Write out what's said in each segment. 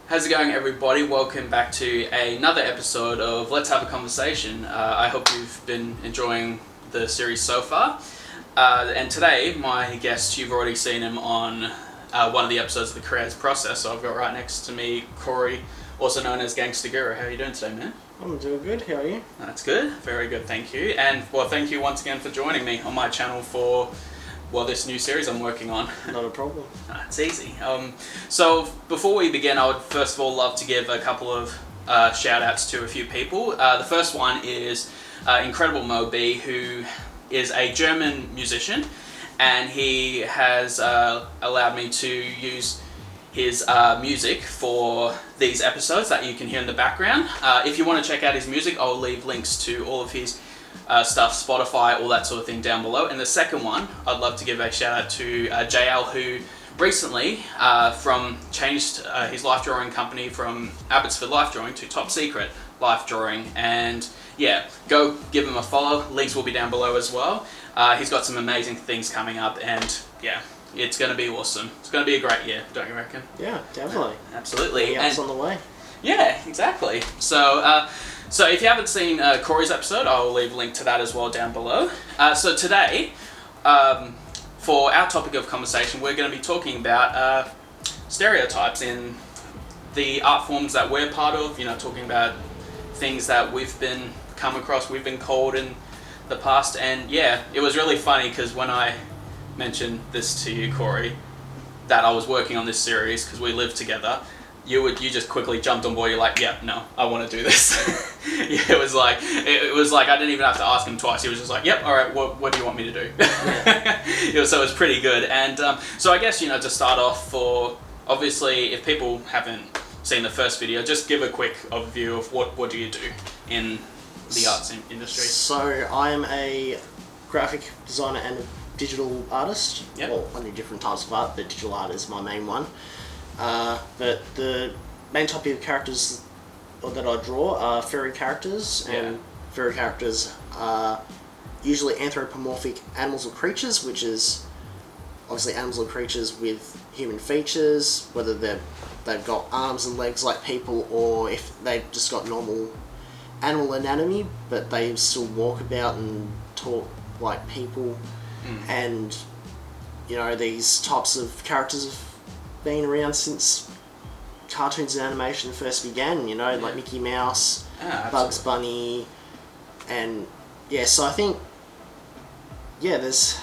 How's it going, everybody? Welcome back to another episode of Let's Have a Conversation. I hope you've been enjoying the series so far. And today, my guest, you've already seen him on one of the episodes of the Creative Process. So I've got right next to me Corey, also known as GangstaGuru. How are you doing today, man? I'm doing good. How are you? That's good. Very good, thank you. And, well, thank you once again for joining me on my channel for this new series I'm working on. Not a problem. It's easy. So before we begin, I would first of all love to give a couple of shout outs to a few people. The first one is IncredibleMoeB, who is a German musician, and he has allowed me to use his music for these episodes that you can hear in the background. If you want to check out his music, I'll leave links to all of his stuff, Spotify, all that sort of thing down below. And the second one, I'd love to give a shout out to JL, who recently changed his life drawing company from Abbotsford Life Drawing to Top Secret Life Drawing. And yeah, go give him a follow. Links will be down below as well. He's got some amazing things coming up, and yeah, it's going to be awesome. It's going to be a great year, don't you reckon? Yeah, definitely. Absolutely. It's on the way. Yeah, exactly. So if you haven't seen Corey's episode, I'll leave a link to that as well down below. So today, for our topic of conversation, we're going to be talking about stereotypes in the art forms that we're part of, talking about things that we've been come across, we've been called in the past. And yeah, it was really funny because when I mentioned this to you, Corey, that I was working on this series because we live together, you just quickly jumped on board. You're like, yeah, no, I want to do this. Yeah, it was like I didn't even have to ask him twice. He was just like, yep, all right, what do you want me to do? Yeah. So it was pretty good. And so I guess, to start off, for obviously if people haven't seen the first video, just give a quick overview of what do you do in the arts industry. So I am a graphic designer and a digital artist. Yep. Well, many different types of art, but digital art is my main one. But the main type of characters that I draw are furry characters, and furry characters are usually anthropomorphic animals or creatures, which is obviously animals or creatures with human features, whether they've got arms and legs like people, or if they've just got normal animal anatomy, but they still walk about and talk like people. And these types of characters have been around since cartoons and animation first began, like Mickey Mouse, Bugs Bunny, and so I think it's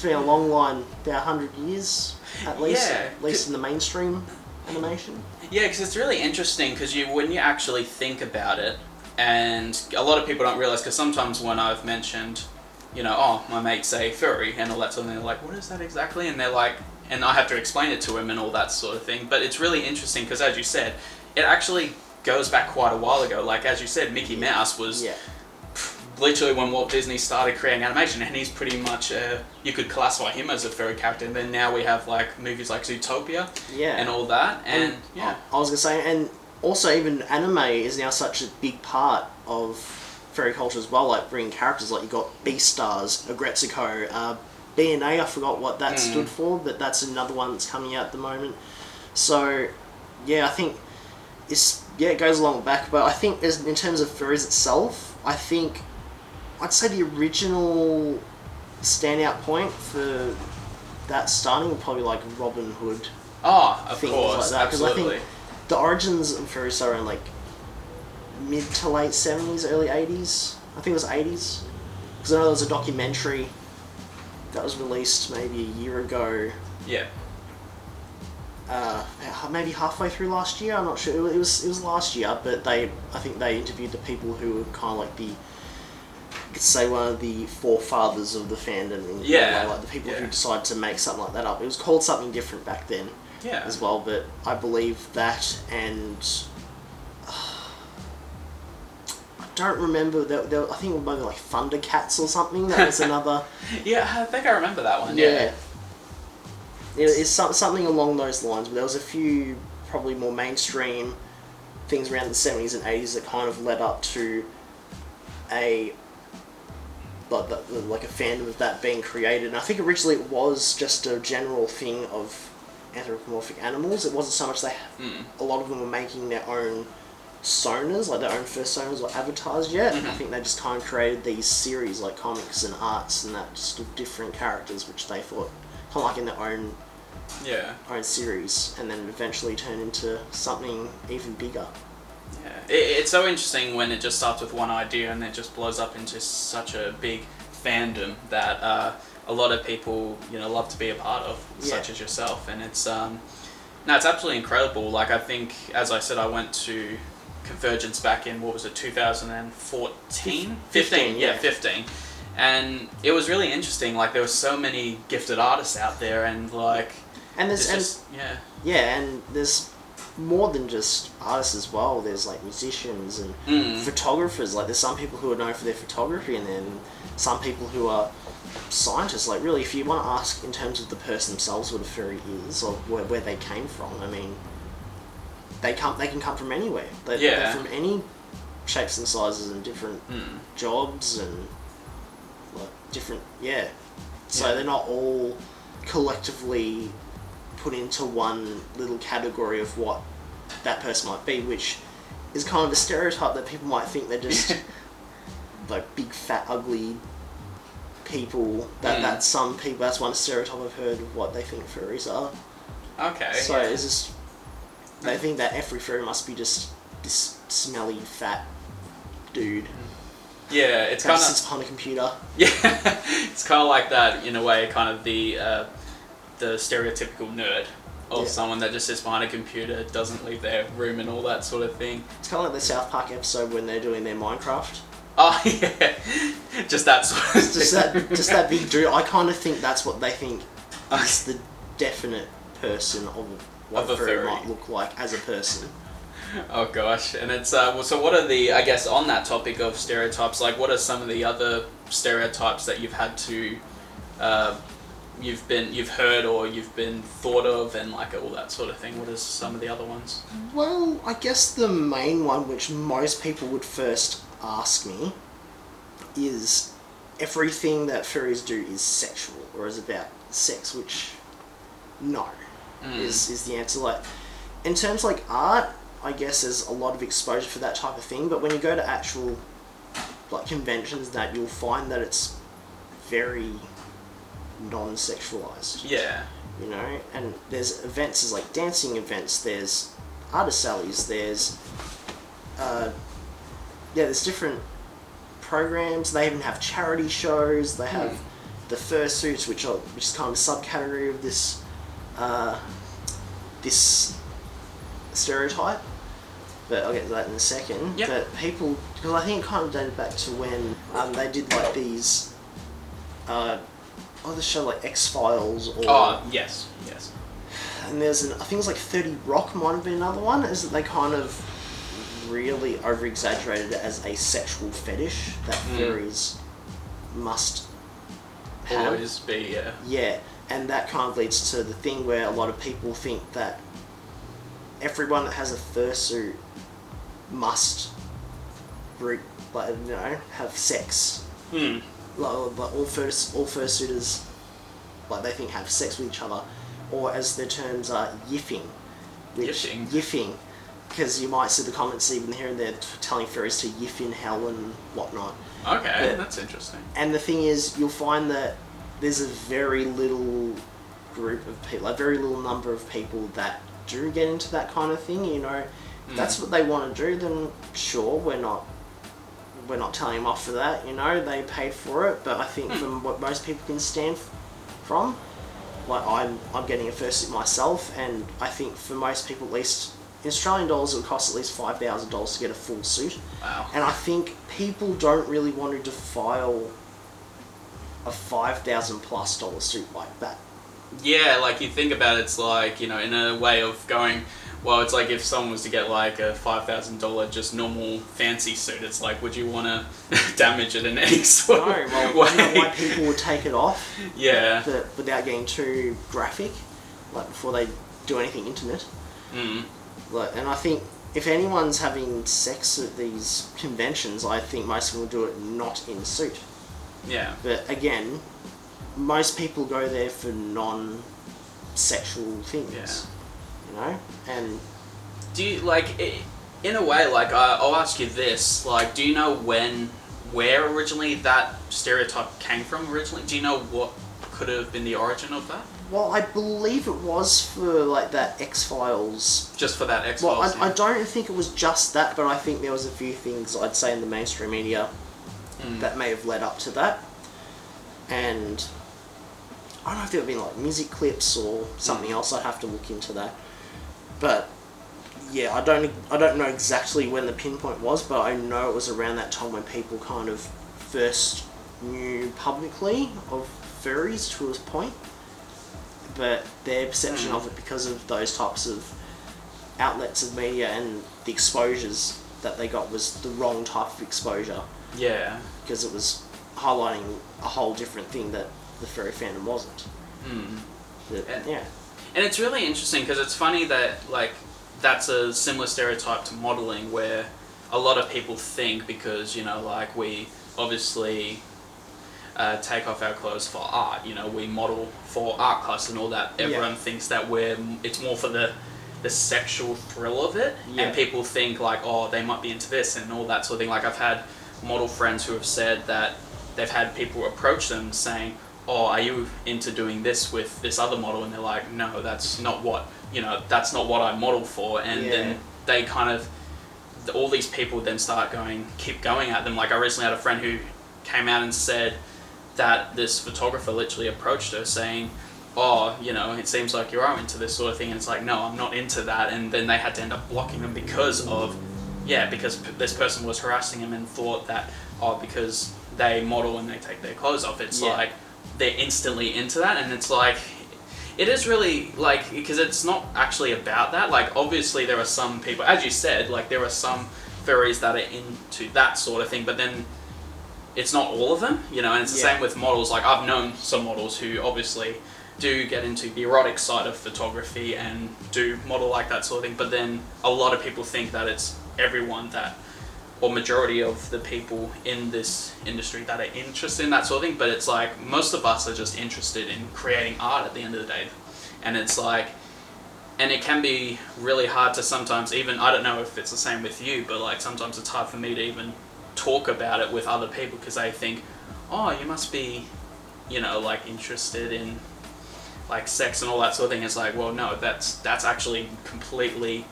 been a long line, about 100 years at least in the mainstream animation. Yeah, because it's really interesting because when you actually think about it, and a lot of people don't realise, because sometimes when I've mentioned, my mates say furry and all that sort of thing, they're like, what is that exactly? And they're like, and I have to explain it to him and all that sort of thing. But it's really interesting because, as you said, it actually goes back quite a while ago. Like, as you said, Mickey Mouse was literally when Walt Disney started creating animation, and he's pretty much, you could classify him as a furry character. And then now we have like movies like Zootopia and all that. And I was going to say, and also even anime is now such a big part of furry culture as well, like bringing characters, like you got Beastars, Agretsuko, B&A, I forgot what that stood for, but that's another one that's coming out at the moment. So, I think it goes along back, but I think in terms of furries itself, I'd say the original standout point for that starting would probably like Robin Hood. Oh, of course, like that. absolutely. Because I think the origins of furries are in like mid to late 70s, early 80s. I think it was 80s. Because I know there was a documentary that was released maybe a year ago. Yeah. Maybe halfway through last year. I'm not sure. It was last year, but I think they interviewed the people who were kind of like you could say one of the forefathers of the fandom. Like the people who decided to make something like that up. It was called something different back then. As well, but I believe that, and I don't remember that. I think it was maybe like Thundercats or something. That was another. I think I remember that one. It's something along those lines. But there was a few probably more mainstream things around the 70s and 80s that kind of led up to a fandom of that being created. And I think originally it was just a general thing of anthropomorphic animals. It wasn't so much a lot of them were making their own personas, like their own personas or avatars yet. I think they just kind of created these series like comics and arts and that, just of different characters which they thought kind of like in their own series, and then eventually turned into something even bigger. Yeah, it's so interesting when it just starts with one idea and then just blows up into such a big fandom that a lot of people, you know, love to be a part of, such as yourself. And it's it's absolutely incredible. Like, I think, as I said, I went to Convergence back in, 2014? 15, yeah, 15. And it was really interesting. Like, there were so many gifted artists out there, and like, and there's and there's more than just artists as well. There's like musicians and photographers. Like, there's some people who are known for their photography, and then some people who are scientists. Like, really, if you want to ask in terms of the person themselves what a furry is, or where they came from, I mean, they can come from anywhere. They're from any shapes and sizes and different jobs and like different so they're not all collectively put into one little category of what that person might be, which is kind of a stereotype that people might think they're just like big fat ugly people. That's some people, that's one stereotype I've heard of what they think furries are. Okay. So it's just they think that every furry must be just this smelly fat dude. Yeah, it's kind of sits behind a computer. Yeah, it's kind of like that in a way. Kind of the stereotypical nerd of someone that just sits behind a computer, doesn't leave their room, and all that sort of thing. It's kind of like the South Park episode when they're doing their Minecraft. Oh yeah, just that sort of just that big dude. I kind of think that's what they think is the definite person of what a furry might look like as a person. Oh gosh, and it's so what are the, I guess, on that topic of stereotypes, like what are some of the other stereotypes that you've had to you've heard or you've been thought of, and like all that sort of thing? What are some of the other ones? Well, I guess the main one which most people would first ask me is everything that furries do is sexual or is about sex, which no is the answer. Like, in terms of like art, I guess there's a lot of exposure for that type of thing, but when you go to actual like conventions, that you'll find that it's very non-sexualized. Yeah. You know, and there's events, there's like dancing events, there's artist sallies, there's there's different programs. They even have charity shows. They have the fursuits, which is kind of a subcategory of this this stereotype. But I'll get to that in a second. Yep. But people, because I think it kind of dated back to when they did like these the show like X-Files or... Oh, yes. And there's I think it was like 30 Rock might have been another one, is that they kind of really over-exaggerated it as a sexual fetish that furries must have. Always be, yeah. Yeah, and that kind of leads to the thing where a lot of people think that everyone that has a fursuit must have sex. Like all fursuiters, like they think have sex with each other, or as their terms are, yiffing. Yiffing, because you might see the comments even here and there telling furries to yiff in hell and whatnot. Okay, that's interesting. And the thing is, you'll find that there's a very little group of people, a very little number of people that do get into that kind of thing. You know, if that's what they want to do, then sure, we're not telling them off for that. You know, they paid for it. But I think from what most people can stand from, like I'm getting a fursuit myself, and I think for most people, at least in Australian dollars, it would cost at least $5,000 to get a full suit. Wow. And I think people don't really want to defile a $5,000+ suit like that. Yeah, like you think about it, it's like, you know, in a way of going, well, it's like if someone was to get like a $5,000 just normal fancy suit, it's like, would you want to damage it in any sort of way? Why people would take it off. Yeah. But without getting too graphic, like before they do anything intimate. Like, and I think if anyone's having sex at these conventions, I think most of them will do it not in suit. Yeah. But again, most people go there for non sexual things. You know, and do you like, in a way, like I'll ask you this, like, do you know where originally that stereotype came from originally? Do you know what could have been the origin of that? Well, I believe it was for like that X-Files. Just for that X-Files. Well, I don't think it was just that, but I think there was a few things I'd say in the mainstream media that may have led up to that. And I don't know if there would have been like music clips or something else. I'd have to look into that. But yeah, I don't know exactly when the pinpoint was, but I know it was around that time when people kind of first knew publicly of furries to a point. But their perception of it, because of those types of outlets of media and the exposures that they got, was the wrong type of exposure. Yeah. Because it was highlighting a whole different thing that the furry fandom wasn't. And it's really interesting because it's funny that, like, that's a similar stereotype to modelling, where a lot of people think, because, you know, like, we obviously take off our clothes for art, you know, we model for art class and all that, everyone thinks that it's more for the sexual thrill of it, and people think like, oh, they might be into this and all that sort of thing. Like, I've had model friends who have said that they've had people approach them saying, oh, are you into doing this with this other model? And they're like, no, that's not what, you know, that's not what I model for. And then they kind of, all these people then keep going at them. Like, I recently had a friend who came out and said that this photographer literally approached her saying, oh, you know, it seems like you are into this sort of thing. And it's like, no, I'm not into that. And then they had to end up blocking them because this person was harassing him and thought that, oh, because they model and they take their clothes off, it's like they're instantly into that. And it's like, it is really, like, because it's not actually about that. Like, obviously there are some people, as you said, like, there are some furries that are into that sort of thing, but then it's not all of them, you know. And it's the same with models. Like, I've known some models who obviously do get into the erotic side of photography and do model like that sort of thing, but then a lot of people think that it's everyone that, or majority of the people in this industry that are interested in that sort of thing. But it's like, most of us are just interested in creating art at the end of the day. And it's like, and it can be really hard to sometimes even, I don't know if it's the same with you, but like sometimes it's hard for me to even talk about it with other people, because they think, oh, you must be, you know, like, interested in like sex and all that sort of thing. It's like, well, no, that's actually completely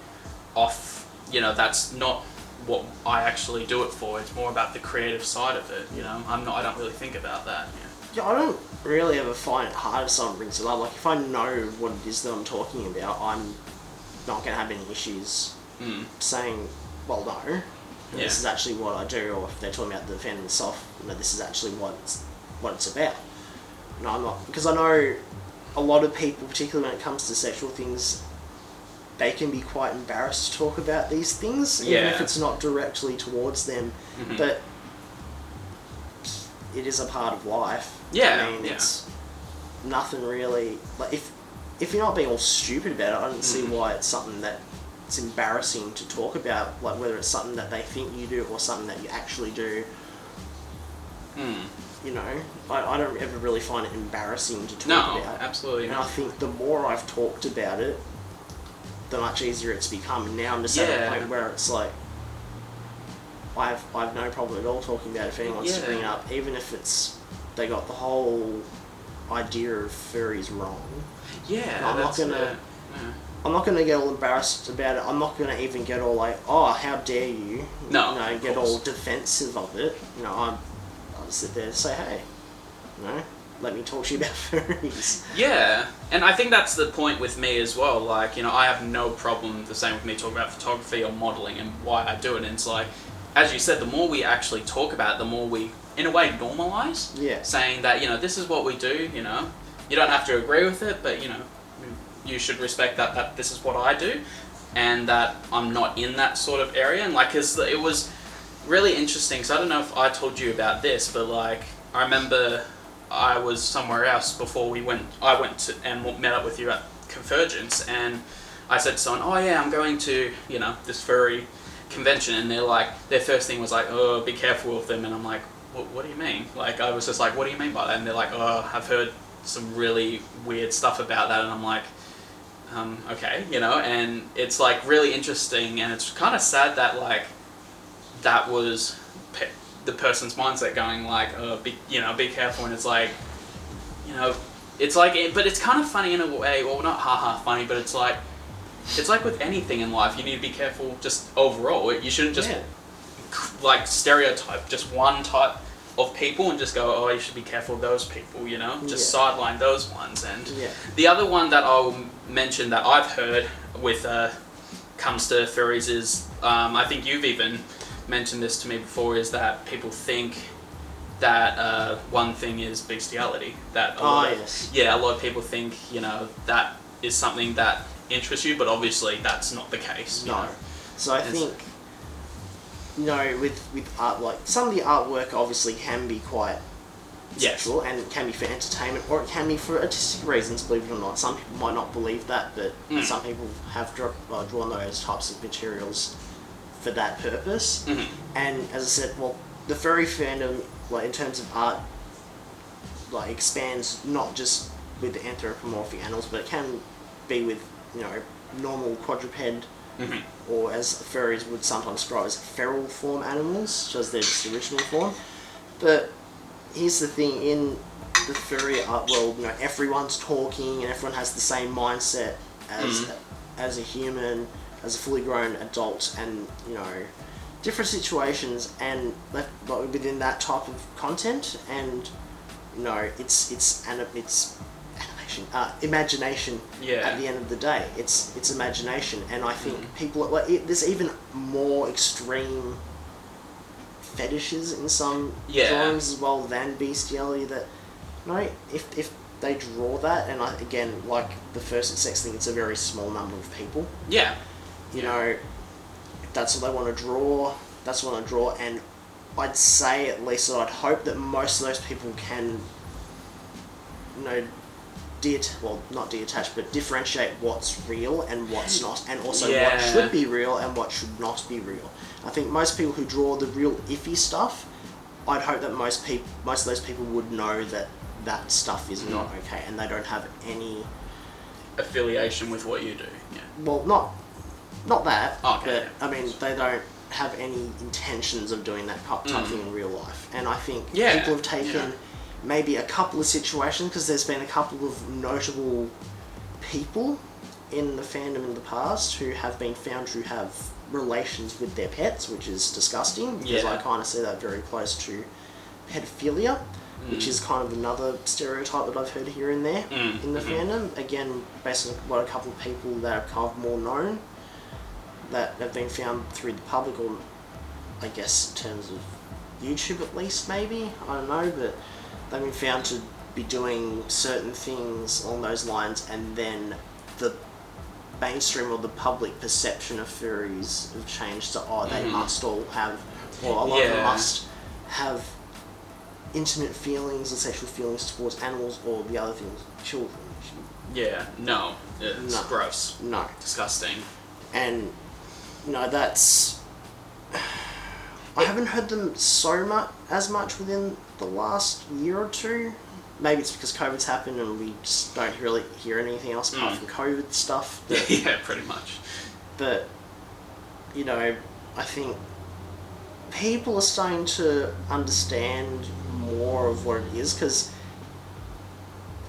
off, you know, that's not what I actually do it for. It's more about the creative side of it, you know. I don't really think about that. Yeah, I don't really ever find it hard if someone brings it up. Like, if I know what it is that I'm talking about, I'm not going to have any issues saying, well, no, this is actually what I do. Or if they're talking about the fandom itself, you know, this is actually what it's about. No, I'm not, because I know a lot of people, particularly when it comes to sexual things, they can be quite embarrassed to talk about these things, even if it's not directly towards them. But it is a part of life. I mean, it's nothing really, like, if you're not being all stupid about it, I don't see why it's something that it's embarrassing to talk about, like whether it's something that they think you do or something that you actually do. You know, I don't ever really find it embarrassing to talk about. No, absolutely And not. I think the more I've talked about it, the much easier it's become. And now I'm just at a point where it's like, I've no problem at all talking about it if anyone wants to bring it up, even if it's, they got the whole idea of furries wrong. I'm not gonna get all embarrassed about it. I'm not gonna even get all like, oh, how dare you? Get all defensive of it. You know, I'll sit there and say, hey, you know, let me talk to you about furries. Yeah, and I think that's the point with me as well. Like, you know, I have no problem, the same with me talking about photography or modelling and why I do it. And it's like, as you said, the more we actually talk about it, the more we, in a way, normalise. Saying that, you know, this is what we do, you know. You don't have to agree with it, but, you know, you should respect that this is what I do, and that I'm not in that sort of area. And like, 'cause it was really interesting, because I don't know if I told you about this, but like, I remember I was somewhere else before I went to and met up with you at Convergence, and I said to someone, oh yeah, I'm going to, you know, this furry convention, and they're like, their first thing was like, oh, be careful with them. And I'm like, what do you mean? Like, I was just like, what do you mean by that? And they're like, oh, I've heard some really weird stuff about that, and I'm like, okay, you know, and it's like really interesting, and it's kind of sad that like that was the person's mindset going like, be careful, and it's like, you know, it's like, but it's kind of funny in a way, well, not funny, but it's like with anything in life, you need to be careful just overall. You shouldn't just like stereotype just one type of people and just go, oh, you should be careful of those people, you know, just sideline those ones. And the other one that I'll mention that I've heard with comes to furries is, I think you've even mentioned this to me before, is that people think that one thing is bestiality. That a lot of people think, you know, that is something that interests you, but obviously that's not the case. No. So I think, you know, with art, like some of the artwork obviously can be quite sexual and it can be for entertainment, or it can be for artistic reasons, believe it or not. Some people might not believe that, but some people have drawn those types of materials for that purpose. And as I said, well, the furry fandom, like in terms of art, like expands not just with the anthropomorphic animals, but it can be with, you know, normal quadruped, or as furries would sometimes describe as feral form animals, just their just original form. But here's the thing, in the furry art world, you know, everyone's talking and everyone has the same mindset as a human, as a fully grown adult, and, you know, different situations, and within that type of content, and, you know, it's imagination. At the end of the day, it's imagination, and I think people there's even more extreme fetishes in some drawings as well than bestiality. That, you know, if they draw that, and again, like the first sex thing, it's a very small number of people. You know, if that's what they want to draw, that's what I draw, and I'd say, at least, that I'd hope that most of those people can, you know, not detach, but differentiate what's real and what's not, and also what should be real and what should not be real. I think most people who draw the real iffy stuff, I'd hope that most of those people would know that that stuff is not okay, and they don't have any affiliation with what you do. Well, not that, but I mean, they don't have any intentions of doing that type thing in real life. And I think people have taken maybe a couple of situations, because there's been a couple of notable people in the fandom in the past who have been found to have relations with their pets, which is disgusting, because I kind of see that very close to pedophilia, which is kind of another stereotype that I've heard here and there in the fandom. Again, based on what a couple of people that are kind of more known, that have been found through the public, or I guess in terms of YouTube at least, maybe, I don't know, but they've been found to be doing certain things along those lines, and then the mainstream or the public perception of furries have changed to, they must all have, or a lot of them must have intimate feelings and sexual feelings towards animals, or the other things, children. It's gross. No. Disgusting. And, you know, that's... I haven't heard them as much within the last year or two. Maybe it's because COVID's happened and we just don't really hear anything else apart from COVID stuff. But, pretty much. But, you know, I think people are starting to understand more of what it is, because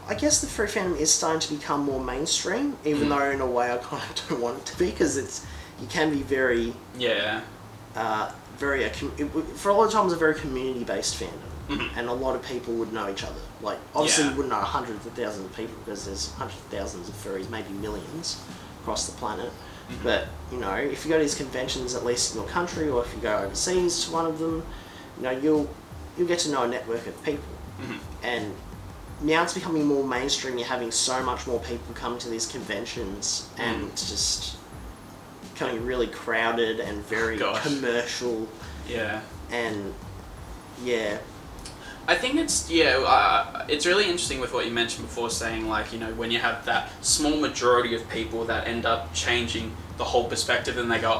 I guess the furry fandom is starting to become more mainstream, even though in a way I kind of don't want it to be, because you can be very for a lot of times a very community-based fandom, and a lot of people would know each other. Like, obviously you wouldn't know hundreds of thousands of people, because there's hundreds of thousands of furries, maybe millions across the planet. But, you know, if you go to these conventions, at least in your country, or if you go overseas to one of them, you know, you'll get to know a network of people. And now it's becoming more mainstream. You're having so much more people come to these conventions, and it's just becoming really crowded and very commercial. And I think it's really interesting with what you mentioned before, saying, like, you know, when you have that small majority of people that end up changing the whole perspective, and they go,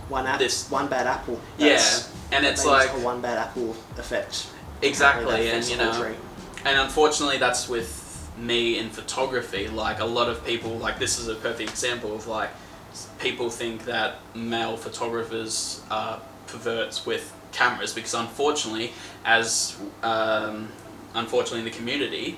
one bad apple. And it's like a one bad apple effect. Exactly, and you know, and unfortunately that's with me in photography, like a lot of people, like this is a perfect example of like people think that male photographers are perverts with cameras, because unfortunately in the community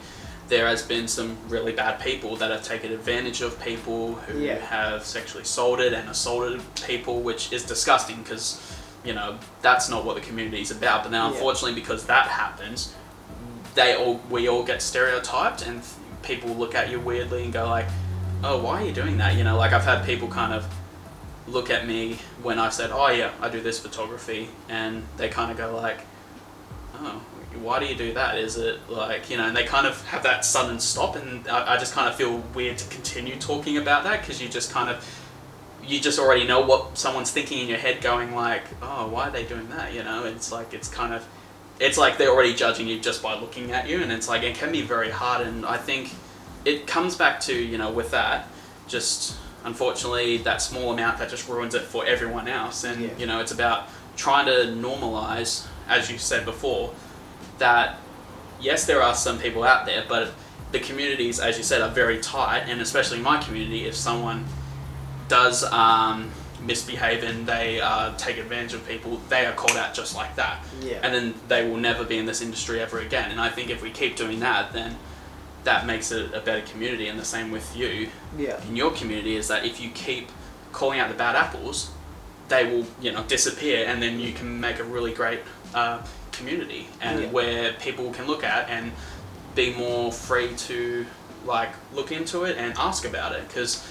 there has been some really bad people that have taken advantage of people who have sexually assaulted and assaulted people, which is disgusting because, you know, that's not what the community is about. But now, unfortunately, because that happens, we all get stereotyped, and people look at you weirdly and go like, oh, why are you doing that? You know, like I've had people kind of look at me when I said, oh yeah, I do this photography, and they kind of go like, oh, why do you do that? Is it like, you know, and they kind of have that sudden stop, and I just kind of feel weird to continue talking about that, because you just already know what someone's thinking in your head, going like, oh, why are they doing that? You know, it's like they're already judging you just by looking at you, and it's like, it can be very hard. And I think it comes back to, you know, with that, just unfortunately that small amount that just ruins it for everyone else. And you know, it's about trying to normalize, as you said before, that yes, there are some people out there, but the communities, as you said, are very tight. And especially in my community, if someone does misbehave and they take advantage of people, they are called out just like that. And then they will never be in this industry ever again. And I think if we keep doing that, then that makes it a better community. And the same with you in your community, is that if you keep calling out the bad apples, they will, you know, disappear, and then you can make a really great community, and where people can look at and be more free to like look into it and ask about it. Because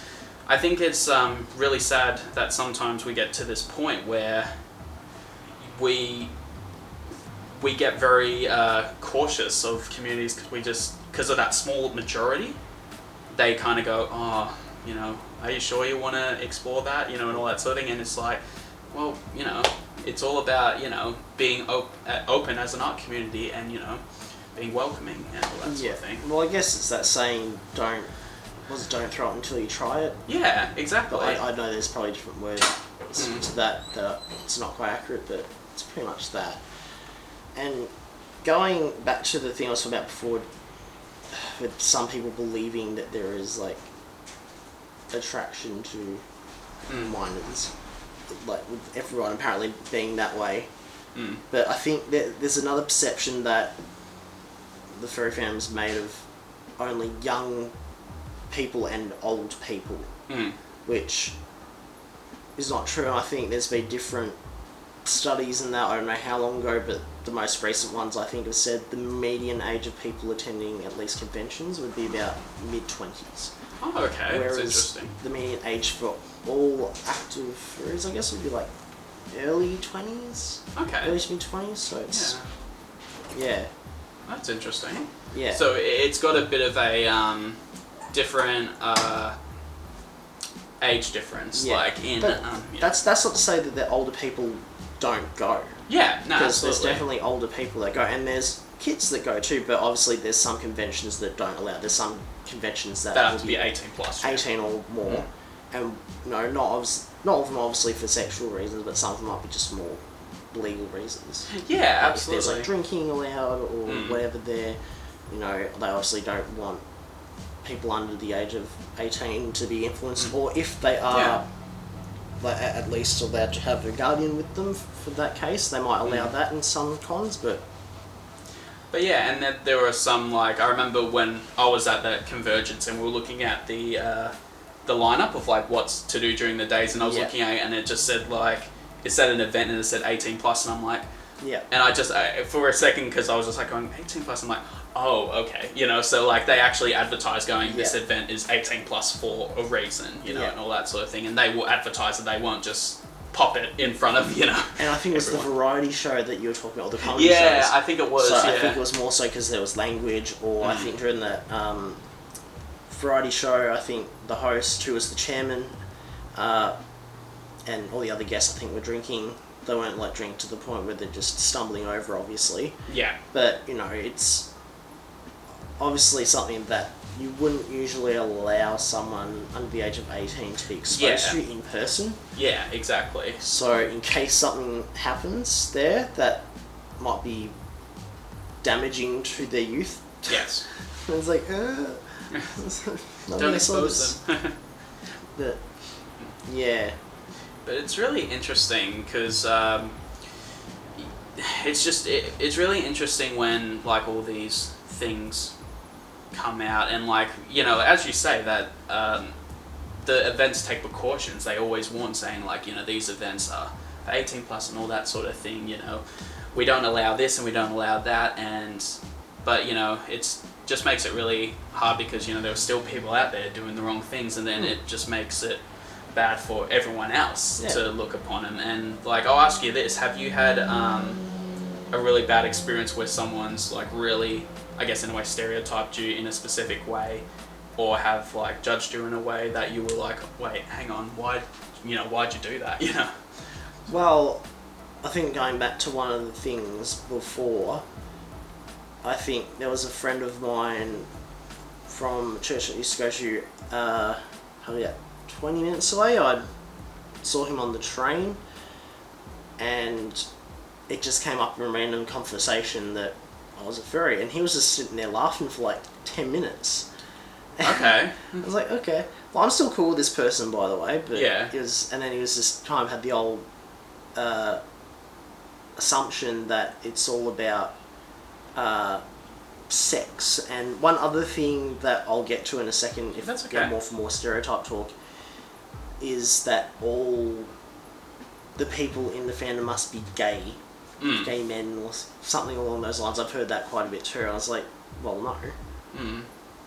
I think it's really sad that sometimes we get to this point where we get very cautious of communities, because of that small majority, they kind of go, oh, you know, are you sure you want to explore that, you know, and all that sort of thing. And it's like, well, you know, it's all about, you know, being open as an art community, and, you know, being welcoming and all that sort of thing. Well, I guess it's that saying, don't throw it until you try it. Yeah, exactly. But I know there's probably different words to that it's not quite accurate, but it's pretty much that. And going back to the thing I was talking about before, with some people believing that there is like attraction to minors, like with everyone apparently being that way. But I think that there's another perception that the furry fandom is made of only young people and old people, which is not true. And I think there's been different studies in that. I don't know how long ago, but the most recent ones I think have said the median age of people attending at least conventions would be about mid-20s. Oh, okay. Whereas that's interesting. the median age for all active furries, I guess, would be like early 20s. Okay. Early to mid-20s, so it's... Yeah. That's interesting. Yeah. So it's got a bit of a different age difference, like in... That's not to say that the older people don't go. Yeah, no, because absolutely. there's definitely older people that go, and there's kids that go too, but obviously there's some conventions that don't allow. There's some conventions that have to be 18 plus. 18 or more. And no, not all of them obviously for sexual reasons, but some of them might be just more legal reasons. Yeah, like absolutely. If there's like drinking allowed or whatever there, you know, they obviously don't want people under the age of 18 to be influenced, or if they are like, at least allowed to have a guardian with them for that case, they might allow that in some cons, but yeah, and then there were some, like, I remember when I was at the Convergence and we were looking at the lineup of like what's to do during the days, and I was looking at it and it just said like, it said an event and it said 18 plus, and I'm like, and I just, for a second, because I was just like going 18 plus, I'm like, oh, okay, you know, so like they actually advertise going, this event is 18 plus for a reason, you know, and all that sort of thing, and they will advertise it, they won't just pop it in front of, you know. And I think it was the variety show that you were talking about, or the comedy shows. I think it was, so I think it was more so because there was language, or I think during the variety show, I think the host, who was the chairman, and all the other guests I think were drinking. They weren't like drink to the point where they're just stumbling over, obviously. Yeah. But, you know, it's obviously something that you wouldn't usually allow someone under the age of 18 to be exposed to in person. Yeah, exactly. So in case something happens there that might be damaging to their youth, Yes. And it's like, Don't expose them. But yeah. But it's really interesting because it's really interesting when like all these things come out and like, you know, as you say that the events take precautions. They always warn saying like, you know, these events are for 18 plus and all that sort of thing, you know. We don't allow this and we don't allow that, but you know, it's just makes it really hard because, you know, there are still people out there doing the wrong things, and then it just makes it bad for everyone else to look upon them. And like, I'll ask you this, have you had a really bad experience where someone's like really, I guess in a way, stereotyped you in a specific way, or have like judged you in a way that you were like, wait, hang on, why'd you do that, you know? Well, I think going back to one of the things before, I think there was a friend of mine from a church that used to go to, probably 20 minutes away. I saw him on the train, and it just came up in a random conversation that I was a furry, and he was just sitting there laughing for like 10 minutes. Okay. I was like, okay. Well, I'm still cool with this person, by the way, but yeah. And then he was just kind of had the old assumption that it's all about sex. And one other thing that I'll get to in a second, if that's okay, get more stereotype talk, is that all the people in the fandom must be gay, gay men or something along those lines. I've heard that quite a bit too. I was like, well, no.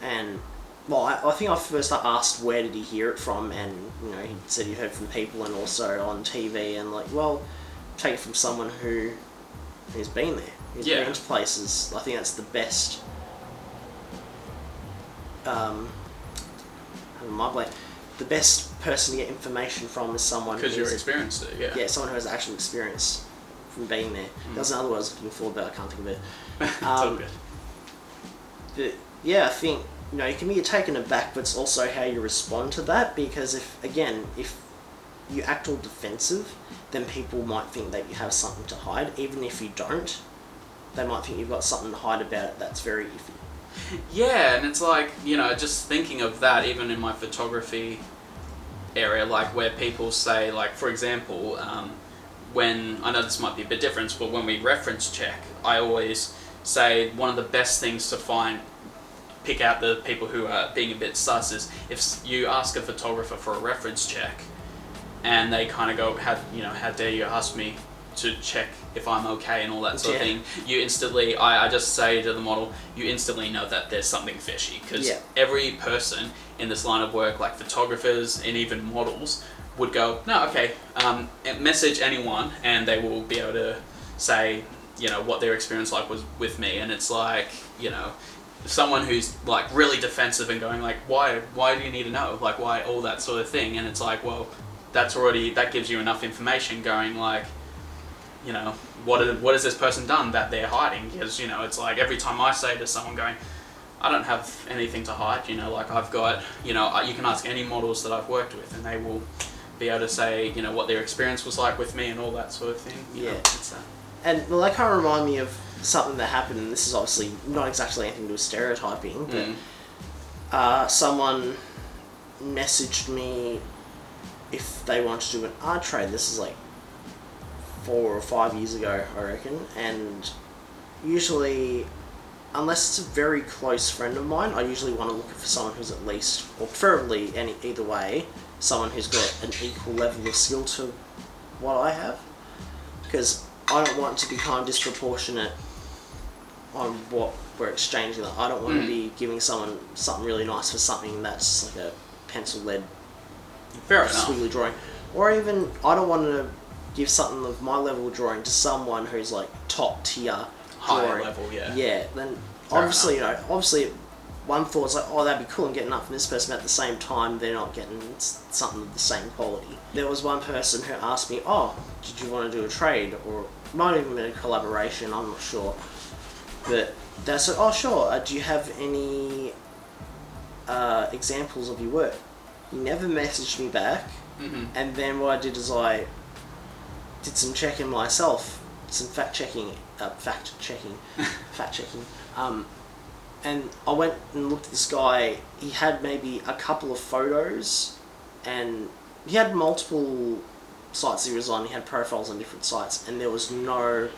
And well, I think I first asked where did he hear it from, and you know, he said he heard from people and also on TV, and like, well, take it from someone who's been there, who's been to places. I think that's the best. The best person to get information from is someone because you've experienced it. Yeah, someone who has actual experience from being there. There's another word I was looking for, but I can't think of it. It's all good. But yeah, I think, you know, you can be taken aback, but it's also how you respond to that, because if you act all defensive, then people might think that you have something to hide. Even if you don't, they might think you've got something to hide about it that's very iffy. Yeah, and it's like, you know, just thinking of that, even in my photography area, like where people say, like, for example, when, I know this might be a bit different, but when we reference check, I always say one of the best things to pick out the people who are being a bit sus is if you ask a photographer for a reference check and they kind of go, how dare you ask me to check if I'm okay and all that sort of thing, you instantly, I just say to the model, you instantly know that there's something fishy, because every person in this line of work, like photographers and even models, would go, no, okay, message anyone and they will be able to say, you know, what their experience like was with me. And it's like, you know, someone who's like really defensive and going like, why do you need to know, like, why, all that sort of thing. And it's like, well, that gives you enough information going like, you know, what has this person done that they're hiding? Because, you know, it's like every time I say to someone going, I don't have anything to hide, you know, like I've got, you know, you can ask any models that I've worked with and they will be able to say, you know, what their experience was like with me and all that sort of thing. You know, it's, and well, that kind of remind me of something that happened, and this is obviously not exactly anything to do with stereotyping, but someone messaged me if they wanted to do an art trade. This is like 4 or 5 years ago, I reckon, and usually, unless it's a very close friend of mine, I usually want to look for someone who's at least, or preferably either way, someone who's got an equal level of skill to what I have, because I don't want to be kind of disproportionate on what we're exchanging. I don't want to be giving someone something really nice for something that's like a pencil lead squiggly drawing, or even I don't want to give something of my level of drawing to someone who's like top tier higher level, then obviously, you know, one thought's like, oh, that'd be cool, I'm getting up from this person, but at the same time they're not getting something of the same quality. There was one person who asked me, oh, did you want to do a trade, or might even been a collaboration, I'm not sure, but they said, oh sure, do you have any examples of your work? He never messaged me back, and then what I did is I did some checking myself, some fact checking, And I went and looked at this guy. He had maybe a couple of photos, and he had multiple sites he was on. He had profiles on different sites, and there was no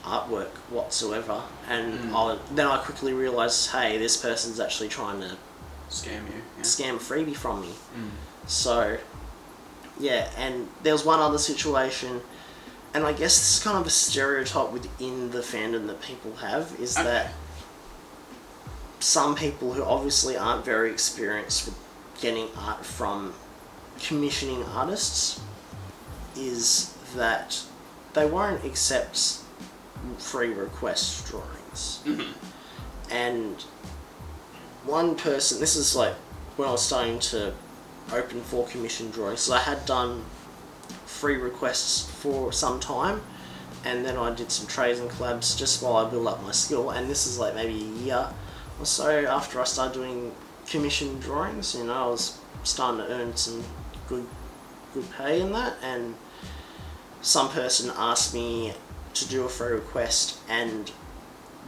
artwork whatsoever. And then I quickly realised, hey, this person's actually trying to scam you. Yeah. Scam a freebie from me. So, yeah, and there was one other situation, and I guess this is kind of a stereotype within the fandom that people have, is that some people who obviously aren't very experienced with getting art from commissioning artists, is that they won't accept free request drawings. And one person, this is like when I was starting to open for commission drawings, so I had done free requests for some time, and then I did some trades and collabs just while I built up my skill, and this is like maybe a year or so after I started doing commission drawings. You know, I was starting to earn some good pay in that, and some person asked me to do a free request, and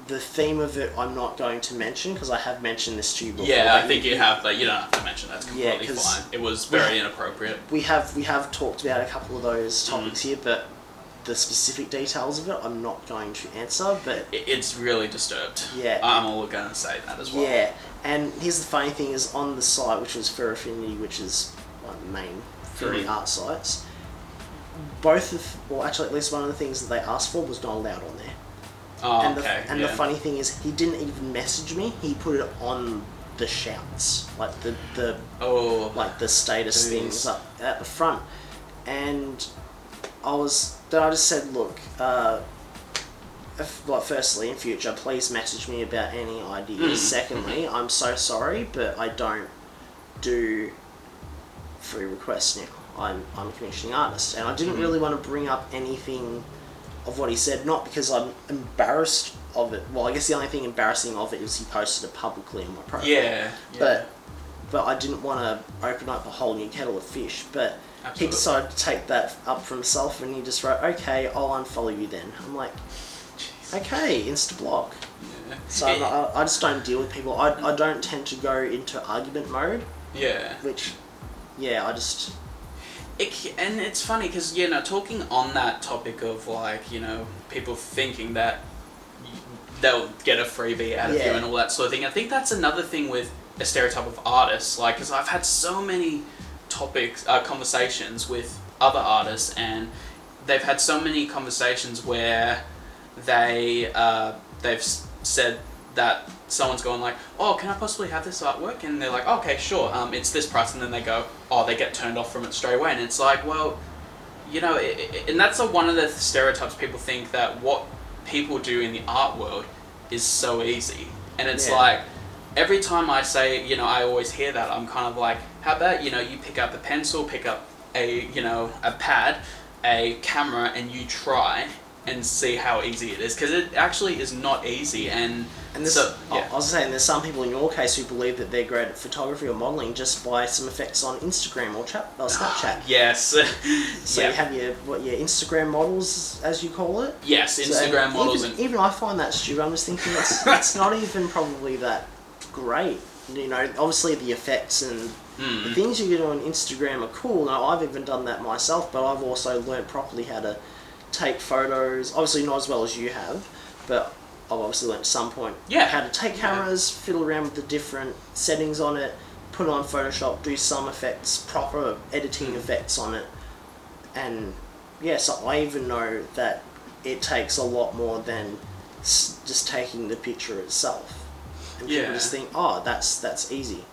the theme of it I'm not going to mention because I have mentioned this to you before. Yeah, I think you have, but you don't have to mention that. It's completely fine. It was very inappropriate. We have talked about a couple of those topics here, but the specific details of it I'm not going to answer. But it's really disturbed. Yeah, I'm all going to say that as well. Yeah, and here's the funny thing is, on the site, which was Fair Affinity, which is one of the main furry art sites, actually at least one of the things that they asked for was not allowed on there. Oh, and the funny thing is, he didn't even message me. He put it on the shouts, like the status things up at the front. And I just said, look, firstly, in future, please message me about any ideas. Secondly, I'm so sorry, but I don't do free requests now. I'm a commissioning artist, and I didn't really want to bring up anything of what he said, not because I'm embarrassed of it. Well, I guess the only thing embarrassing of it is he posted it publicly on my profile. Yeah. But I didn't want to open up a whole new kettle of fish. But Absolutely. He decided to take that up for himself, and he just wrote, "Okay, I'll unfollow you then." I'm like, okay, insta-block. Yeah. So I just don't deal with people. I don't tend to go into argument mode. Yeah. Which, yeah, I just... And it's funny because, you know, talking on that topic of, like, you know, people thinking that they'll get a freebie out of you and all that sort of thing, I think that's another thing with a stereotype of artists. Like, because I've had so many conversations with other artists, and they've had so many conversations where they've said that someone's going like, "Oh, can I possibly have this artwork?" And they're like, "Okay, sure, it's this price," and then they go, "Oh," they get turned off from it straight away, and it's like, well, you know, and that's one of the stereotypes. People think that what people do in the art world is so easy, and it's like, every time I say, you know, I always hear that, I'm kind of like, how about, you know, you pick up a pencil, pick up a pad, a camera, and you try and see how easy it is, because it actually is not easy. And this, so, yeah. I was saying, there's some people in your case who believe that they're great at photography or modelling just by some effects on Instagram or Snapchat. Yes. So you have your Instagram models, as you call it? Yes, Instagram models. Even I find that stupid. I'm just thinking it's not even probably that great. You know, obviously the effects and the things you do on Instagram are cool. Now, I've even done that myself, but I've also learnt properly how to take photos. Obviously not as well as you have, but I've obviously learnt at some point how to take cameras, fiddle around with the different settings on it, put it on Photoshop, do some effects, proper editing effects on it. And so I even know that it takes a lot more than just taking the picture itself. And people just think, oh, that's easy.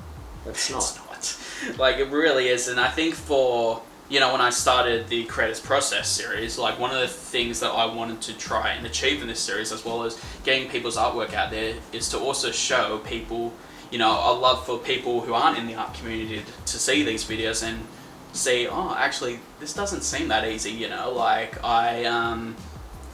That's not. It's not. Like, it really is. And I think for, you know, when I started the Creators Process series, like, one of the things that I wanted to try and achieve in this series, as well as getting people's artwork out there, is to also show people, you know, I love for people who aren't in the art community to see these videos and see, oh, actually, this doesn't seem that easy, you know, like,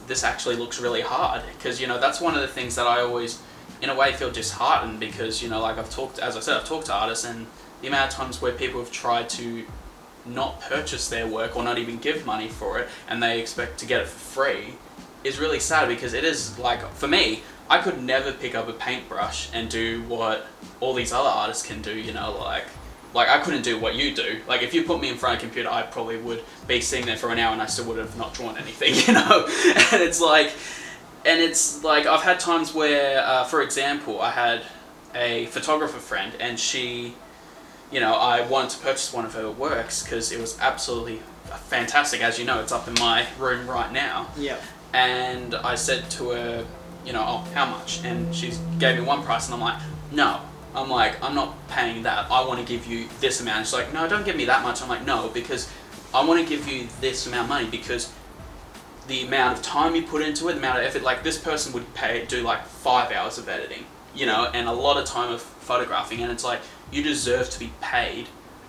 this actually looks really hard. Because, you know, that's one of the things that I always, in a way, feel disheartened, because, you know, like, I've talked to artists, and the amount of times where people have tried to not purchase their work or not even give money for it, and they expect to get it for free, is really sad, because it is, like, for me, I could never pick up a paintbrush and do what all these other artists can do, you know, like I couldn't do what you do. Like if you put me in front of a computer, I probably would be sitting there for an hour and I still would have not drawn anything, you know? And it's like I've had times where, for example, I had a photographer friend and she, you know, I wanted to purchase one of her works because it was absolutely fantastic. As you know, it's up in my room right now. Yeah. And I said to her, you know, oh, how much? And she gave me one price and I'm like, no. I'm like, I'm not paying that. I want to give you this amount. And she's like, no, don't give me that much. I'm like, no, because I want to give you this amount of money because the amount of time you put into it, the amount of effort, like this person would do like 5 hours of editing, you know, and a lot of time of photographing, and it's like, you deserve to be paid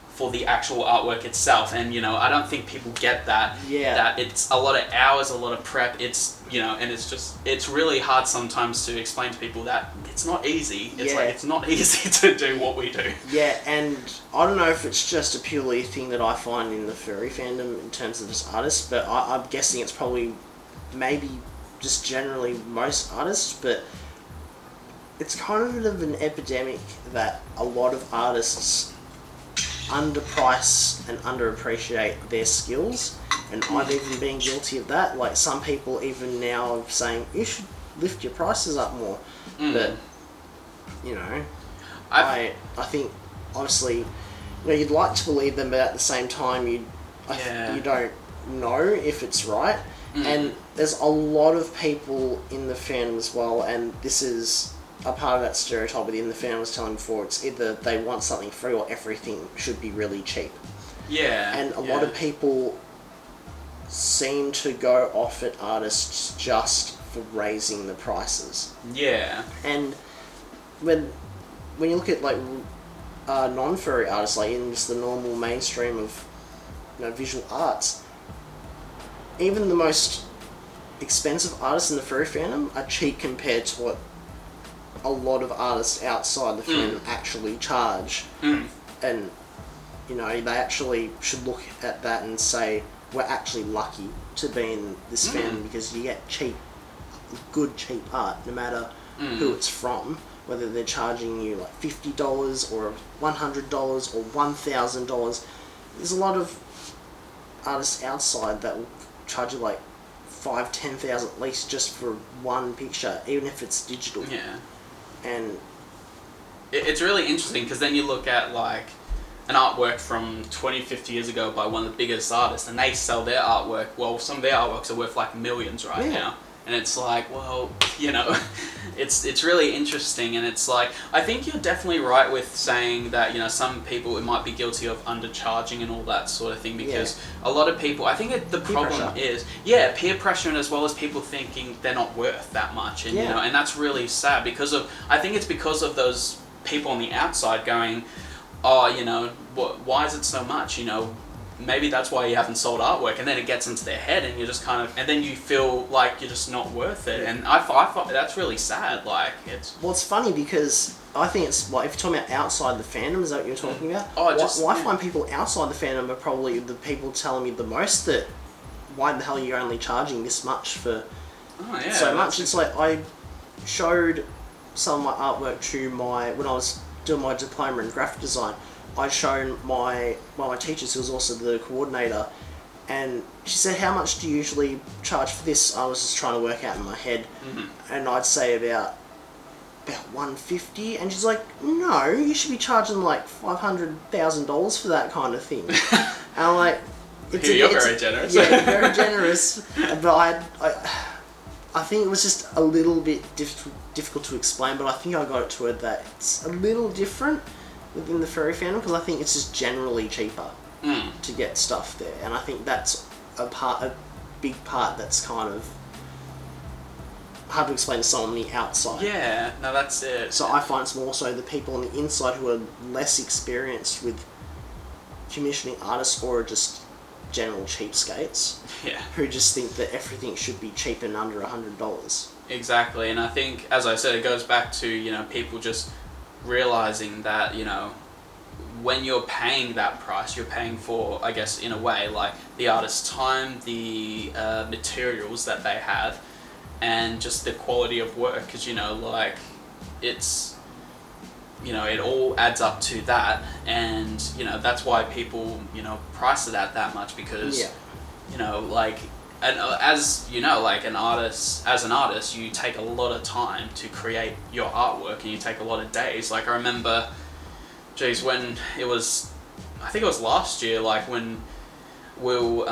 for the actual artwork itself. And, you know, I don't think people get that. Yeah. That it's a lot of hours, a lot of prep. It's, you know, and it's really hard sometimes to explain to people that it's not easy. It's like, it's not easy to do what we do. Yeah, and I don't know if it's just a purely thing that I find in the furry fandom in terms of just artists, but I'm guessing it's probably maybe just generally most artists, but it's kind of a bit of an epidemic that a lot of artists underprice and underappreciate their skills, and I've even been guilty of that. Like some people even now are saying you should lift your prices up more, but you know, I think obviously, you know, you'd like to believe them, but at the same time you don't know if it's right. And there's a lot of people in the fandom as well, and this is a part of that stereotype within the fan I was telling before. It's either they want something free or everything should be really cheap. Yeah. And a lot of people seem to go off at artists just for raising the prices. Yeah. And when you look at like non-furry artists, like in just the normal mainstream of, you know, visual arts, even the most expensive artists in the furry fandom are cheap compared to what a lot of artists outside the fandom actually charge. And, you know, they actually should look at that and say, we're actually lucky to be in this fandom because you get good cheap art, no matter who it's from, whether they're charging you like $50 or $100 or $1,000. There's a lot of artists outside that will charge you like $5,000-$10,000 at least just for one picture, even if it's digital. Yeah. And it's really interesting because then you look at like an artwork from 20-50 years ago by one of the biggest artists, and they sell their artwork. Well, some of their artworks are worth like millions right now, and it's like, well, you know, it's really interesting. And it's like, I think you're definitely right with saying that, you know, some people, it might be guilty of undercharging and all that sort of thing, because a lot of people, I think the problem is peer pressure, and as well as people thinking they're not worth that much, and you know, and that's really sad because of, I think it's because of those people on the outside going, oh, you know, why is it so much, you know, maybe that's why you haven't sold artwork, and then it gets into their head, and you're just kind of, and then you feel like you're just not worth it, and I thought that's really sad. Like it's funny because I think it's like, if you're talking about outside the fandom, is that what you're talking about? I find people outside the fandom are probably the people telling me the most that why the hell are you only charging this much for so much. It's like I showed some of my artwork to when I was doing my diploma in graphic design. I shown one of my teachers, who was also the coordinator, and she said, how much do you usually charge for this? I was just trying to work out in my head, and I'd say about $150, and she's like, no, you should be charging like $500,000 for that kind of thing. And I'm like, you're very generous. Yeah, very generous, but I think it was just a little bit difficult to explain, but I think I got it to her that it's a little different within the furry fandom, because I think it's just generally cheaper to get stuff there, and I think that's a big part that's kind of hard to explain to someone on the outside. Yeah, no, that's it. So I find it's more so the people on the inside who are less experienced with commissioning artists, or just general cheapskates, who just think that everything should be cheap and under $100. Exactly, and I think, as I said, it goes back to, you know, people just realizing that, you know, when you're paying that price, you're paying for, I guess, in a way, like the artist's time, the materials that they have, and just the quality of work, because, you know, like, it's, you know, it all adds up to that, and, you know, that's why people, you know, price it at that much, because, you know, like, and as you know, like, as an artist, you take a lot of time to create your artwork, and you take a lot of days. Like, I remember, geez, when it was, I think it was last year, like, when we were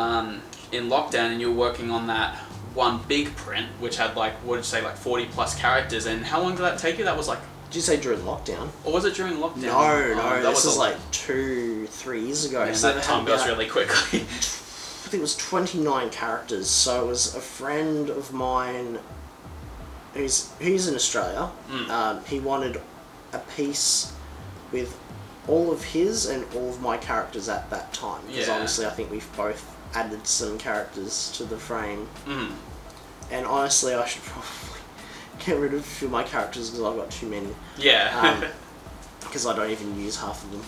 in lockdown, and you were working on that one big print, which had, like, what did you say, like 40 plus characters, and how long did that take you? That was like... Did you say during lockdown? Or was it during lockdown? No, this was like 2-3 years ago. Yeah, so that time goes really quickly. I think it was 29 characters, so it was a friend of mine, he's in Australia, he wanted a piece with all of his and all of my characters at that time, because obviously I think we've both added some characters to the frame, and honestly I should probably get rid of a few of my characters because I've got too many. Because I don't even use half of them.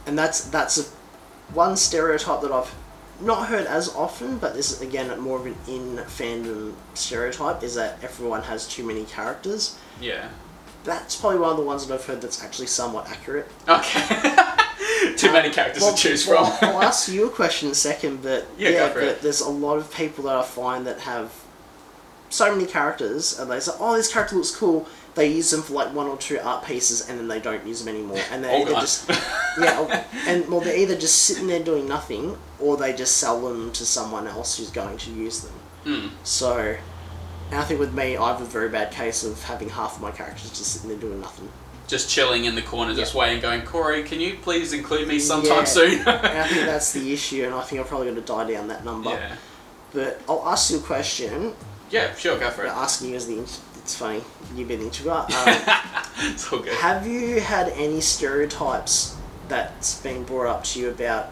And that's one stereotype that I've not heard as often, but this is again more of an in-fandom stereotype, is that everyone has too many characters. Yeah. That's probably one of the ones that I've heard that's actually somewhat accurate. Okay. Too many characters to choose from. I'll ask you a question in a second, but there's a lot of people that I find that have so many characters, and they say, oh, this character looks cool. They use them for like 1 or 2 art pieces, and then they don't use them anymore. And they're either just they're either just sitting there doing nothing, or they just sell them to someone else who's going to use them. So, and I think with me, I have a very bad case of having half of my characters just sitting there doing nothing. Just chilling in the corner, just waiting, going, Corey, can you please include me sometime soon? And I think that's the issue, and I think I'm probably going to die down that number. Yeah. But I'll ask you a question. Yeah, sure, go for it. Asking you as it's funny, you've been introvert. It's all good. Have you had any stereotypes that's been brought up to you about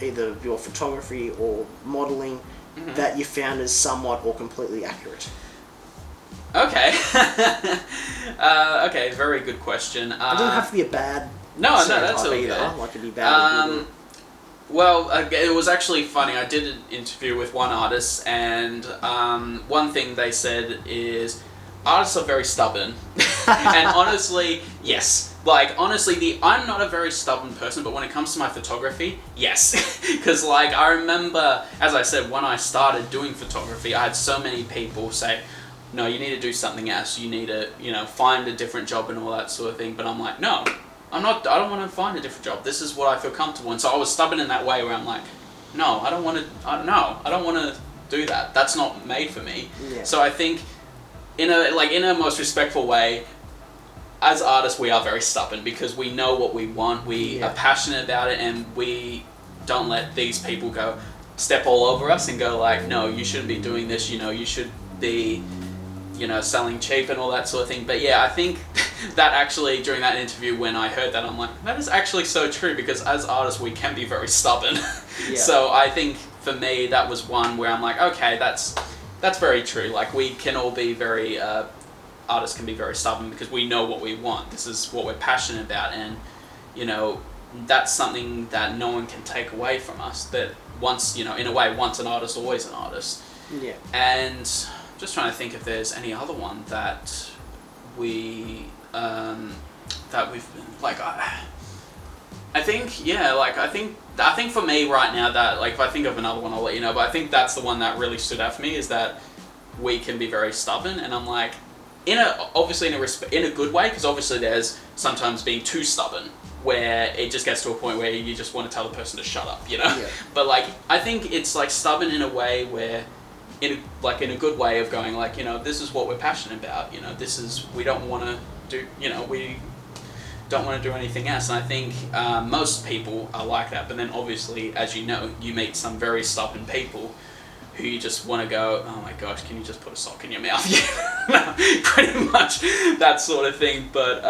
either your photography or modelling that you found as somewhat or completely accurate? Okay. Okay, very good question. It doesn't have to be a bad no, that's all either. good. Like, it'd be bad or good. Well, it was actually funny. I did an interview with one artist, and one thing they said is artists are very stubborn. And honestly, yes. Like, honestly, I'm not a very stubborn person, but when it comes to my photography, yes. Because, like, I remember, as I said, when I started doing photography, I had so many people say, no, you need to do something else. You need to, you know, find a different job and all that sort of thing. But I'm like, no. I don't want to find a different job. This is what I feel comfortable in. So I was stubborn in that way where I'm like, no, I don't want to do that. That's not made for me. Yeah. So I think in a most respectful way, as artists, we are very stubborn because we know what we want. We are passionate about it, and we don't let these people step all over us and go like, no, you shouldn't be doing this. You know, you should be, you know, selling cheap and all that sort of thing. But yeah, I think that actually, during that interview, when I heard that, I'm like, that is actually so true, because as artists, we can be very stubborn. So I think for me, that was one where I'm like, okay, that's very true. Like, we can all be very, artists can be very stubborn because we know what we want. This is what we're passionate about, and, you know, that's something that no one can take away from us. That once, you know, in a way, once an artist, always an artist. Yeah. And just trying to think if there's any other one that we've like, I think for me right now, that, like, if I think of another one, I'll let you know, but I think that's the one that really stood out for me, is that we can be very stubborn. And I'm like, obviously in a good way, because obviously there's sometimes being too stubborn where it just gets to a point where you just want to tell the person to shut up, you know. Yeah. But like, I think it's like stubborn in a way where, in a good way of going like, you know, this is what we're passionate about, you know, we don't want to do, you know, we don't want to do anything else. And I think most people are like that. But then obviously, as you know, you meet some very stubborn people who you just want to go, oh my gosh, can you just put a sock in your mouth? Pretty much that sort of thing. But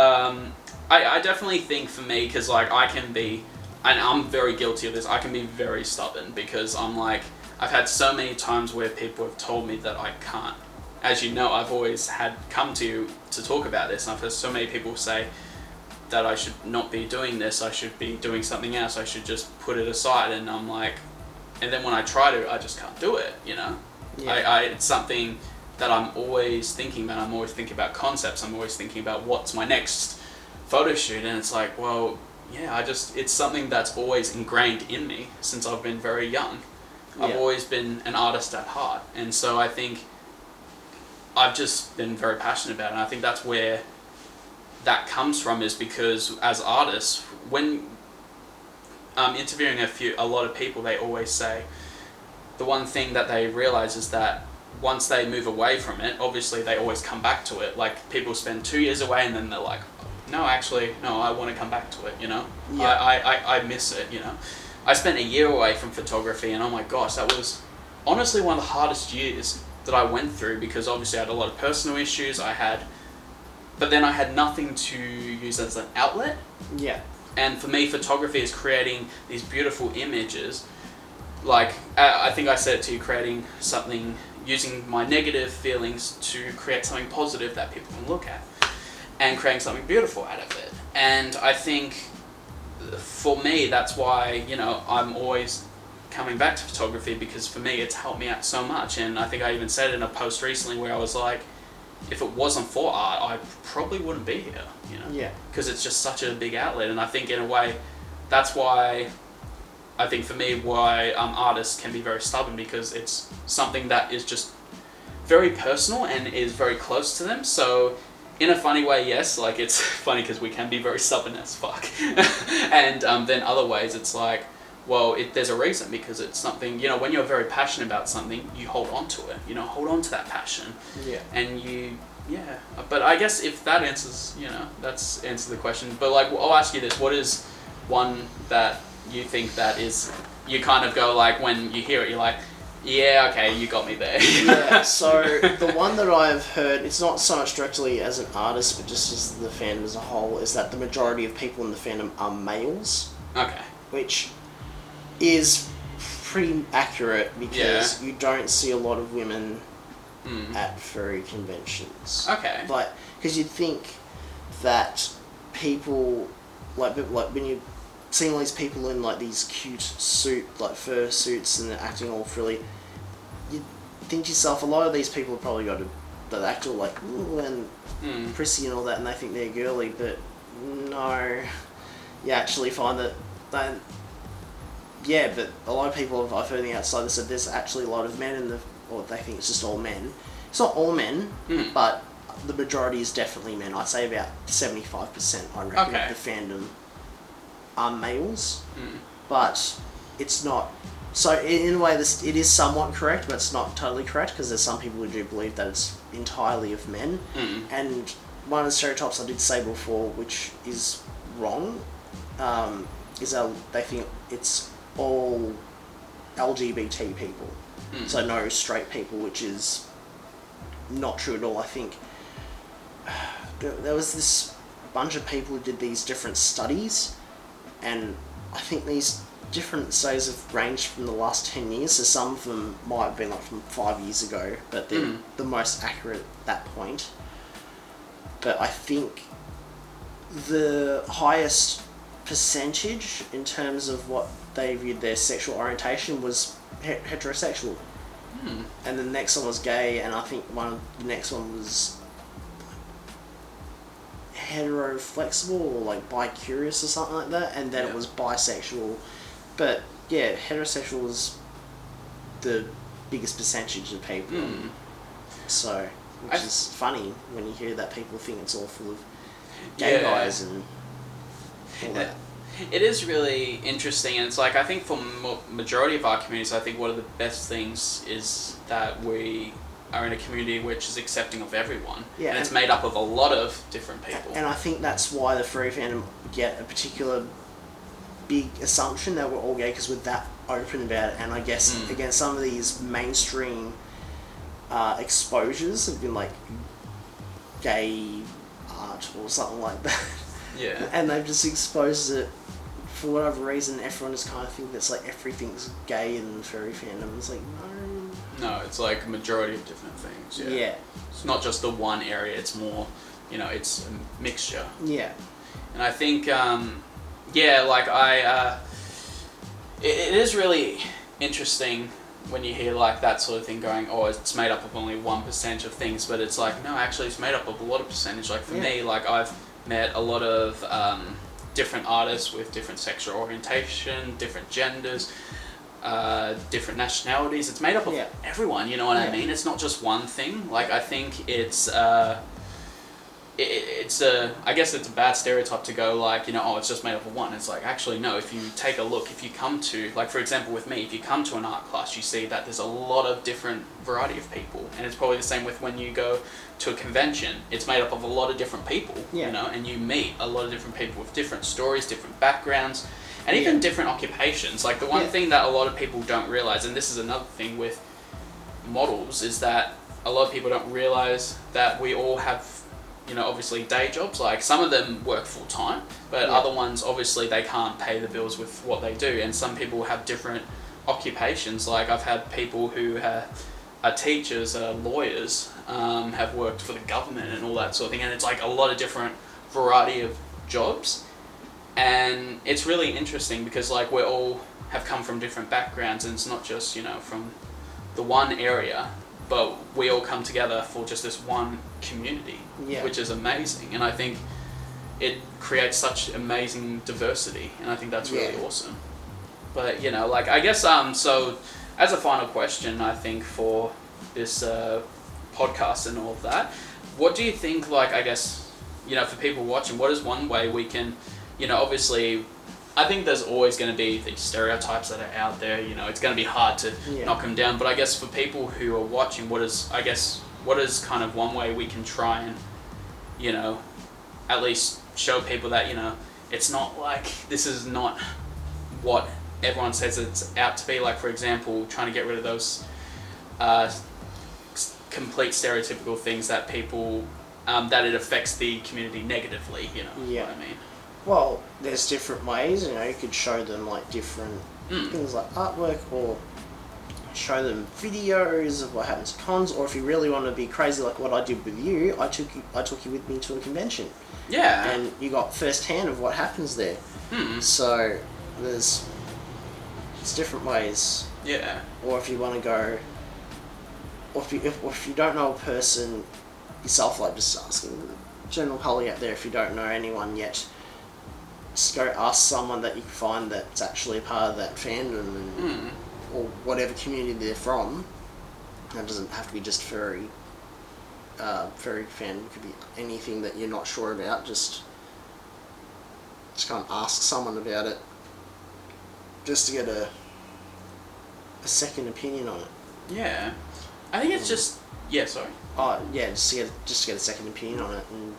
I definitely think for me, because like I can be, and I'm very guilty of this, I can be very stubborn, because I'm like, I've had so many times where people have told me that I can't. As you know, I've always come to you to talk about this, and I've heard so many people say that I should not be doing this, I should be doing something else, I should just put it aside, and I'm like, and then when I try to, I just can't do it, you know? Yeah. It's something that I'm always thinking about. I'm always thinking about concepts. I'm always thinking about what's my next photo shoot, and it's like, well, yeah, it's something that's always ingrained in me since I've been very young. I've always been an artist at heart, and so I think I've just been very passionate about it, and I think that's where that comes from, is because as artists, when interviewing a lot of people, they always say the one thing that they realize is that once they move away from it, obviously they always come back to it. Like, people spend 2 years away and then they're like, no, actually, no, I want to come back to it, you know? Yeah. I miss it, you know? I spent a year away from photography, and oh my gosh, that was honestly one of the hardest years that I went through, because obviously I had a lot of personal issues, but then I had nothing to use as an outlet. Yeah. And for me, photography is creating these beautiful images. Like, I think I said it to you, creating something, using my negative feelings to create something positive that people can look at, and creating something beautiful out of it. And I think for me, that's why, you know, I'm always coming back to photography, because for me it's helped me out so much. And I think I even said in a post recently where I was like, if it wasn't for art, I probably wouldn't be here, you know? Yeah. Because it's just such a big outlet. And I think in a way, that's why, I think for me, why artists can be very stubborn, because it's something that is just very personal and is very close to them. So in a funny way, yes, like, it's funny because we can be very stubborn as fuck. And then other ways it's like, well, there's a reason, because it's something, you know, when you're very passionate about something, you hold on to it, you know, hold on to that passion. Yeah. And yeah. But I guess if that answers, you know, that's answer the question. But like, I'll ask you this, what is one that you think that is, you kind of go like, when you hear it, you're like, yeah, okay, you got me there. Yeah, so the one that I've heard, it's not so much directly as an artist, but just as the fandom as a whole, is that the majority of people in the fandom are males. Okay. Which is pretty accurate, because you don't see a lot of women at furry conventions. Okay. Like, because you'd think that people, like when you seeing all these people in like these cute fur suits, and they're acting all frilly, you think to yourself, a lot of these people have probably got that act all like ooh and prissy and all that, and they think they're girly, but no, you actually find that but a lot of people I've heard on the outside, they said there's actually a lot of men or they think it's just all men. It's not all men, but the majority is definitely men. I'd say about 75%, I reckon, of the fandom are males, but it's not. So in a way, it is somewhat correct, but it's not totally correct, because there's some people who do believe that it's entirely of men. And one of the stereotypes I did say before, which is wrong, is that they think it's all LGBT people, so no straight people, which is not true at all. I think there was this bunch of people who did these different studies, and I think these different studies have ranged from the last 10 years, so some of them might have been like from 5 years ago, but they're the most accurate at that point. But I think the highest percentage in terms of what they viewed their sexual orientation was heterosexual. And the next one was gay, and I think the next one was hetero-flexible or like bi-curious or something like that, and then it was bisexual. But yeah, heterosexual was the biggest percentage of people. So, which is funny when you hear that people think it's all full of gay guys and all that. It is really interesting, and it's like, I think for majority of our communities, I think one of the best things is that we are in a community which is accepting of everyone, and it's made up of a lot of different people. And I think that's why the furry fandom get a particular big assumption that we're all gay, because we're that open about it. And I guess again, some of these mainstream exposures have been like gay art or something like that. Yeah. And they've just exposed it for whatever reason. Everyone just kind of think that's like everything's gay in the furry fandom. It's like, no, it's like a majority of different things. Yeah. It's not just the one area, it's more, you know, it's a mixture. Yeah. And I think, like it is really interesting when you hear like that sort of thing going, oh, it's made up of only 1% of things, but it's like, no, actually it's made up of a lot of percentage. Like for me, like I've met a lot of different artists with different sexual orientation, different genders, different nationalities. It's made up of everyone, you know what I mean? It's not just one thing. Like I think it's I guess it's a bad stereotype to go like, you know, oh, it's just made up of one. It's like, actually, no, if you take a look, if you come to, like, for example, with me, if you come to an art class, you see that there's a lot of different variety of people. And it's probably the same with when you go to a convention. It's made up of a lot of different people, you know, and you meet a lot of different people with different stories, different backgrounds, and even different occupations. Like, the one thing that a lot of people don't realize, and this is another thing with models, is that a lot of people don't realize that we all have, you know, obviously day jobs. Like some of them work full time, but other ones obviously they can't pay the bills with what they do. And some people have different occupations. Like I've had people who are teachers, lawyers, have worked for the government and all that sort of thing. And it's like a lot of different variety of jobs. And it's really interesting because like we all have come from different backgrounds, and it's not just, you know, from the one area, but we all come together for just this one community, which is amazing. And I think it creates such amazing diversity, and I think that's really awesome. But, you know, like, I guess, so as a final question, I think for this podcast and all of that, what do you think, like, I guess, you know, for people watching, what is one way we can, you know, obviously, I think there's always going to be these stereotypes that are out there, you know, it's going to be hard to knock them down, but I guess for people who are watching, what is kind of one way we can try and, you know, at least show people that, you know, it's not like, this is not what everyone says it's out to be. Like, for example, trying to get rid of those complete stereotypical things that people, that it affects the community negatively, you know what I mean? Well, there's different ways, you know, you could show them like different things like artwork, or show them videos of what happens at cons, or if you really want to be crazy like what I did with you, I took you with me to a convention. Yeah. And you got first hand of what happens there. So it's different ways. Yeah. Or if you want to go, or if you don't know a person yourself, like just asking the general public out there, if you don't know anyone yet, just go ask someone that you can find that's actually a part of that fandom, and, or whatever community they're from. That doesn't have to be just furry fandom. It could be anything that you're not sure about. Just kind of ask someone about it, just to get a second opinion on it. Yeah, I think it's just sorry. Oh yeah, just to get a second opinion on it. And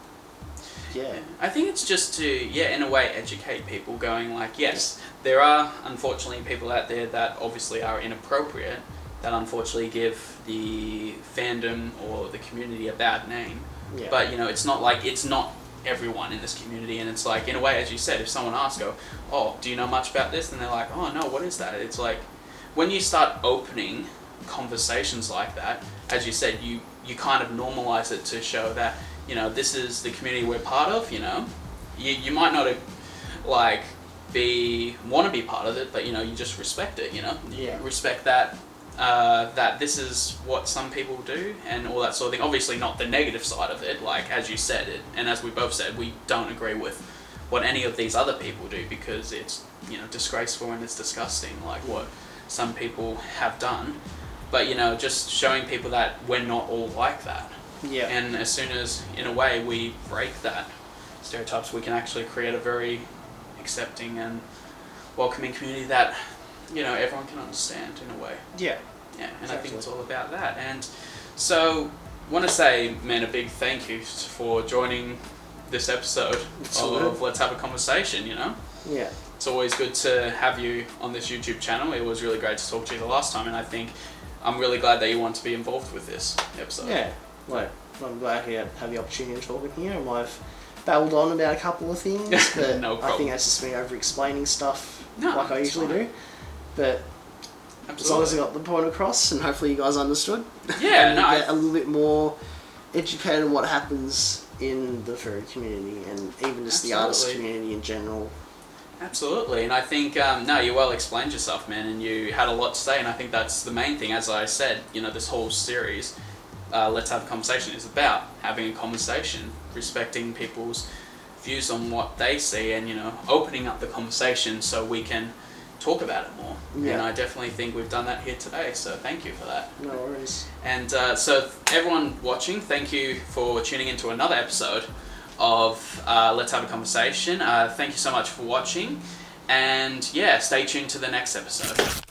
I think it's just to, in a way, educate people, going like, yes, there are unfortunately people out there that obviously are inappropriate, that unfortunately give the fandom or the community a bad name. Yeah. But, you know, it's not like, it's not everyone in this community, and it's like, in a way, as you said, if someone asks, oh, do you know much about this? And they're like, oh, no, what is that? It's like, when you start opening conversations like that, as you said, you kind of normalize it to show that, you know, this is the community we're part of, you know. You might not, like, want to be part of it, but, you know, you just respect it, you know. You respect that, that this is what some people do and all that sort of thing. Obviously not the negative side of it, like, as you said, and as we both said, we don't agree with what any of these other people do, because it's, you know, disgraceful and it's disgusting, like what some people have done. But, you know, just showing people that we're not all like that. Yeah. And as soon as, in a way, we break that stereotypes, we can actually create a very accepting and welcoming community that, you know, everyone can understand in a way. Yeah. Yeah, and exactly. I think it's all about that. And so, I want to say, man, a big thank you for joining this episode of Let's Have a Conversation, you know? Yeah. It's always good to have you on this YouTube channel. It was really great to talk to you the last time, and I think I'm really glad that you want to be involved with this episode. Yeah. Like, I'm glad to have the opportunity to talk with you, and I've babbled on about a couple of things, but no problem. I think that's just me over-explaining stuff like I usually do. But as long as I got the point across, and hopefully you guys understood, and get a little bit more educated on what happens in the furry community, and even just the artist community in general. Absolutely, and I think no, you well explained yourself, man, and you had a lot to say, and I think that's the main thing. As I said, this whole series, Let's Have a Conversation, is about having a conversation, respecting people's views on what they see, and opening up the conversation so we can talk about it more. Yeah. And I definitely think we've done that here today, so thank you for that. No worries. And so everyone watching, thank you for tuning into another episode of Let's Have a Conversation. Thank you so much for watching, and yeah, stay tuned to the next episode.